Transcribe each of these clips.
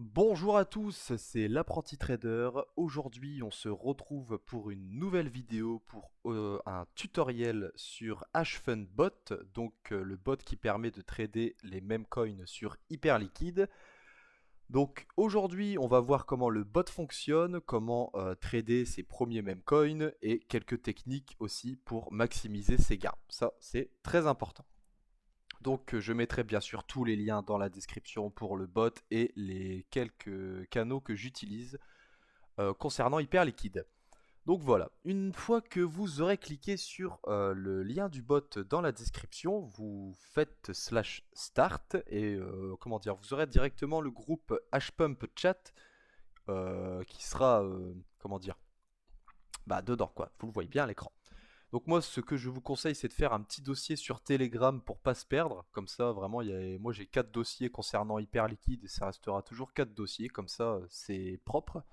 Bonjour à tous, c'est l'apprenti trader. Aujourd'hui, on se retrouve pour une nouvelle vidéo pour un tutoriel sur HFundBot, donc le bot qui permet de trader les mêmes coins sur Hyperliquid. Donc aujourd'hui, on va voir comment le bot fonctionne, comment trader ses premiers meme coins et quelques techniques aussi pour maximiser ses gains. Ça, c'est très important. Donc je mettrai bien sûr tous les liens dans la description pour le bot et les quelques canaux que j'utilise concernant Hyperliquid. Donc voilà, une fois que vous aurez cliqué sur le lien du bot dans la description, vous faites slash start et comment dire, vous aurez directement le groupe HPump Chat qui sera comment dire, bah dedans quoi, vous le voyez bien à l'écran. Donc moi, ce que je vous conseille, c'est de faire un petit dossier sur Telegram pour pas se perdre. Comme ça, vraiment, moi j'ai 4 dossiers concernant Hyperliquid et ça restera toujours 4 dossiers. Comme ça, c'est propre.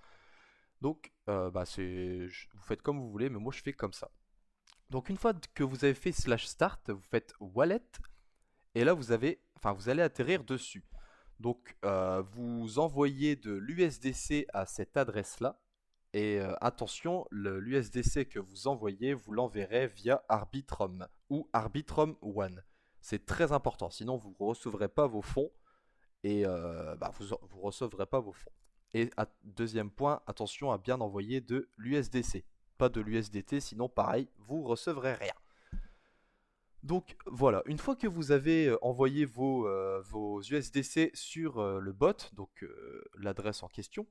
Donc, bah, vous faites comme vous voulez, mais moi je fais comme ça. Donc une fois que vous avez fait slash start, vous faites wallet et là vous allez atterrir dessus. Donc vous envoyez de l'USDC à cette adresse-là. Et attention, l'USDC que vous envoyez, vous l'enverrez via Arbitrum ou Arbitrum One. C'est très important, sinon vous ne recevrez pas vos fonds et bah, vous ne recevrez pas vos fonds. Et deuxième point, attention à bien envoyer de l'USDC, pas de l'USDT, sinon pareil, vous recevrez rien. Donc voilà, une fois que vous avez envoyé vos USDC sur le bot, donc l'adresse en question,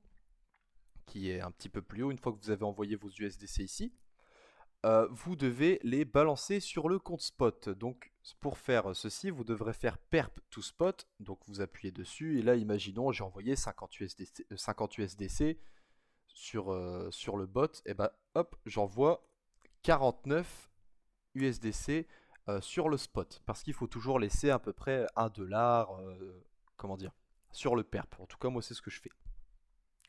qui est un petit peu plus haut, une fois que vous avez envoyé vos USDC ici, vous devez les balancer sur le compte spot. Donc pour faire ceci, vous devrez faire perp to spot, donc vous appuyez dessus, et là imaginons j'ai envoyé 50 USDC, 50 USDC sur le bot, et bah hop, j'envoie 49 USDC sur le spot, parce qu'il faut toujours laisser à peu près 1 dollar, comment dire, sur le perp. En tout cas, moi, c'est ce que je fais.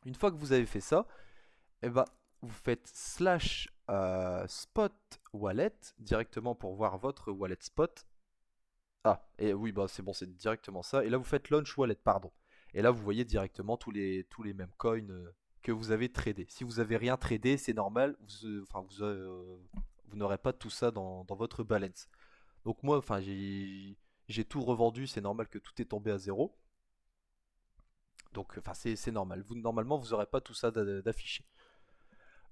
Une fois que vous avez fait ça, eh ben, vous faites slash spot wallet directement pour voir votre wallet spot. Ah, et oui, bah c'est bon, c'est directement ça. Et là, vous faites launch wallet, pardon. Et là, vous voyez directement tous les mêmes coins que vous avez tradé. Si vous avez rien tradé, c'est normal. Vous n'aurez pas tout ça dans votre balance. Donc moi, enfin, j'ai tout revendu, c'est normal que tout est tombé à zéro. Donc, enfin, c'est normal. Normalement, vous n'aurez pas tout ça d'affiché.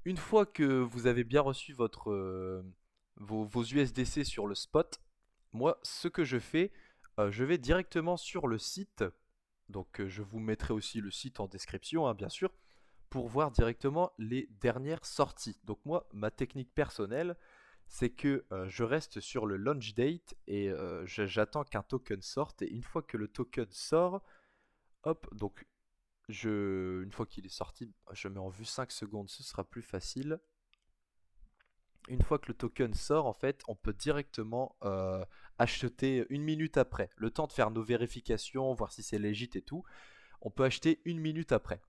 Une fois que vous avez bien reçu vos USDC sur le spot, moi, ce que je fais, je vais directement sur le site. Donc, je vous mettrai aussi le site en description, hein, bien sûr, pour voir directement les dernières sorties. Donc, moi, ma technique personnelle, c'est que je reste sur le launch date et j'attends qu'un token sorte. Et une fois que le token sort, hop, donc une fois qu'il est sorti, je mets en vue 5 secondes, ce sera plus facile. Une fois que le token sort, en fait, on peut directement acheter une minute après. Le temps de faire nos vérifications, voir si c'est légit et tout, on peut acheter une minute après.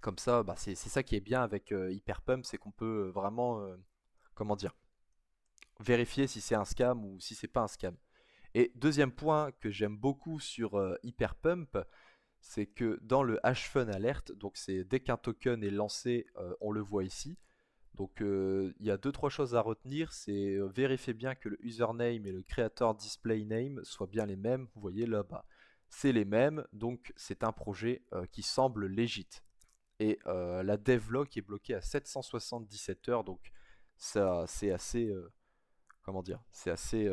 Comme ça, bah, c'est ça qui est bien avec Hyperpump, c'est qu'on peut vraiment, comment dire, vérifier si c'est un scam ou si c'est pas un scam. Et deuxième point que j'aime beaucoup sur Hyperpump, c'est que dans le Hfun alert, donc c'est dès qu'un token est lancé, on le voit ici. Donc il y a deux trois choses à retenir, c'est vérifier bien que le username et le creator display name soient bien les mêmes. Vous voyez là-bas, c'est les mêmes, donc c'est un projet qui semble légit. Et la devlog est bloquée à 777 heures, donc ça c'est assez, comment dire, c'est assez.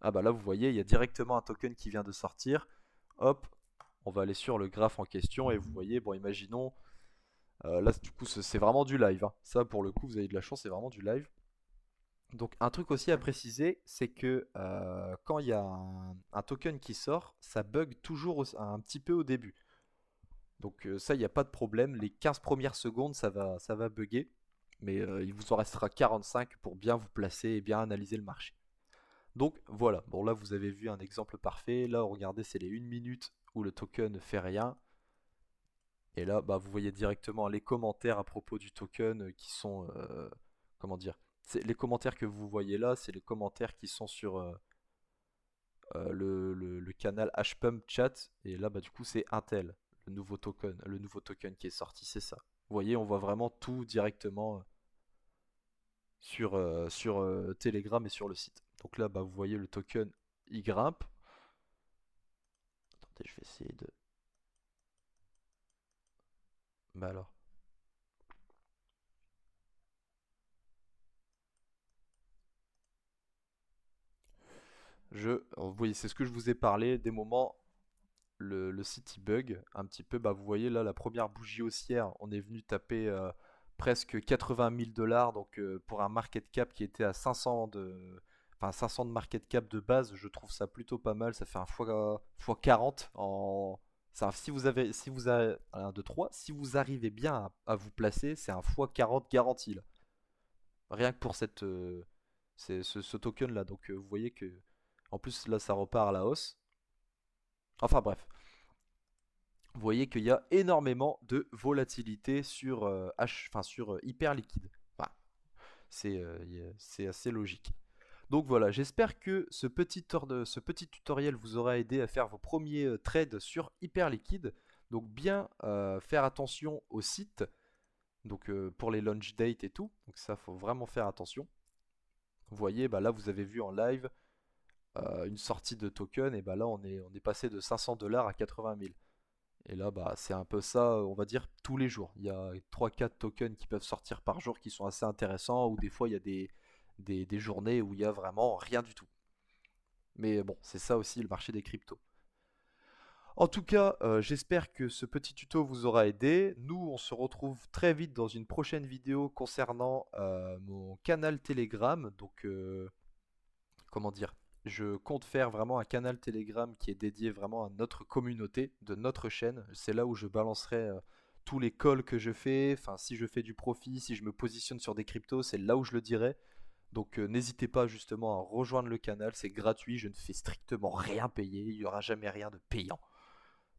Ah bah là vous voyez, il y a directement un token qui vient de sortir. Hop, on va aller sur le graphe en question et vous voyez, bon imaginons là, du coup, c'est vraiment du live, hein. Ça, pour le coup, vous avez de la chance, c'est vraiment du live. Donc, un truc aussi à préciser, c'est que quand il y a un token qui sort, ça bug toujours un petit peu au début. Donc, ça, il n'y a pas de problème. Les 15 premières secondes, ça va bugger. Mais il vous en restera 45 pour bien vous placer et bien analyser le marché. Donc, voilà. Bon, là, vous avez vu un exemple parfait. Là, regardez, c'est les 1 minute où le token ne fait rien. Et là, bah, vous voyez directement les commentaires à propos du token qui sont, comment dire, les commentaires que vous voyez là, c'est les commentaires qui sont sur le canal HPump Chat. Et là, bah, du coup, c'est Intel. le nouveau token qui est sorti, c'est ça. Vous voyez, on voit vraiment tout directement sur Telegram et sur le site. Donc là, bah, vous voyez le token, il grimpe. Attendez, je vais essayer de... Bah alors. Vous voyez, c'est ce que je vous ai parlé, des moments, le site il bug un petit peu. Bah, vous voyez là, la première bougie haussière, on est venu taper presque 80 000 dollars. Donc pour un market cap qui était à 500 enfin 500 de market cap de base, je trouve ça plutôt pas mal. Ça fait un fois 40 en... si vous avez 1, 2, 3, si vous arrivez bien à vous placer, c'est un fois 40 garanti là. Rien que pour ce token là. Donc vous voyez que en plus là ça repart à la hausse. Enfin bref, vous voyez qu'il y a énormément de volatilité sur enfin sur hyper liquide. Enfin, c'est assez logique. Donc voilà, j'espère que ce petit tutoriel vous aura aidé à faire vos premiers trades sur hyper liquide. Donc bien faire attention au site, donc pour les launch dates et tout. Donc ça, faut vraiment faire attention. Vous voyez, bah là vous avez vu en live une sortie de token, et bah là on est passé de 500 dollars à 80 000. Et là, bah, c'est un peu ça, on va dire, tous les jours. Il y a 3-4 tokens qui peuvent sortir par jour qui sont assez intéressants, ou des fois il y a des journées où il y a vraiment rien du tout. Mais bon, c'est ça aussi le marché des cryptos. En tout cas, j'espère que ce petit tuto vous aura aidé. Nous, on se retrouve très vite dans une prochaine vidéo concernant mon canal Telegram. Donc, comment dire, je compte faire vraiment un canal Telegram qui est dédié vraiment à notre communauté, de notre chaîne. C'est là où je balancerai tous les calls que je fais, enfin si je fais du profit, si je me positionne sur des cryptos, c'est là où je le dirai. Donc n'hésitez pas justement à rejoindre le canal, c'est gratuit, je ne fais strictement rien payer, il n'y aura jamais rien de payant.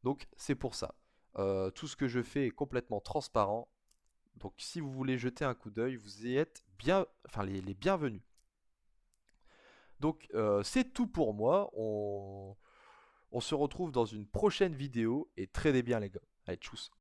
Donc c'est pour ça. Tout ce que je fais est complètement transparent. Donc si vous voulez jeter un coup d'œil, vous y êtes bien, enfin les bienvenus. Donc c'est tout pour moi. On se retrouve dans une prochaine vidéo et tradez bien les gars. Allez, tchuss.